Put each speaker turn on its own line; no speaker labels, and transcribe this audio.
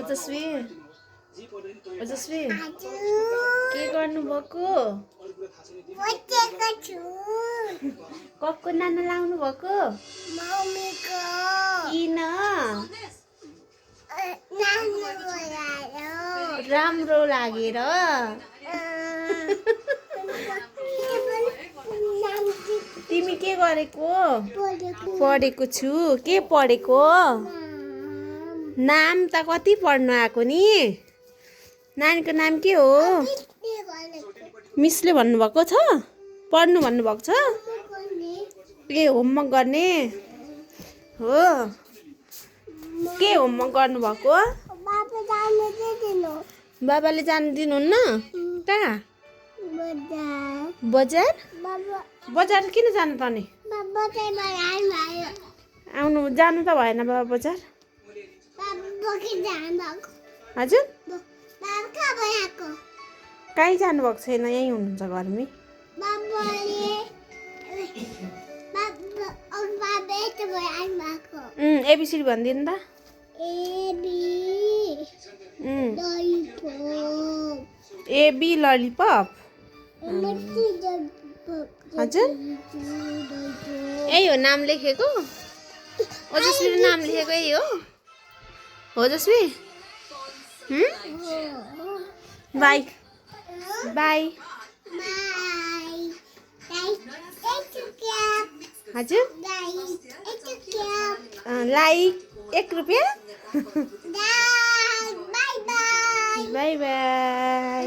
ओजस्वी ओजस्वी के गर्नुभएको कको नाना लाउनु भएको किन राम्रो लागेर तिमी के गरेको पढेको छु के पढेको नाम त कति पढ्नु आएको नि नानीको नाम के हो मिसले भन्नुभएको छ पढ्नु भन्नुभएको छ के होमवर्क गर्ने हो के होमवर्क गर्नुभएको बाबाले जानु दिनुहुन्न कहाँ बजार बजार किन जानु पर्ने आउनु जानु त भएन बाबा बजार हजुर कहीँ जानुभएको छैन यहीँ हुनुहुन्छ घरमै एबिसिडी भनिदिनु त एबी ललिपप हजुर यही हो नाम लेखेको ओजस्वीले नाम लेखेको यही हो ओजस्वी बाई बाई हजुर लाइक 1 रुपियाँ बाई बाई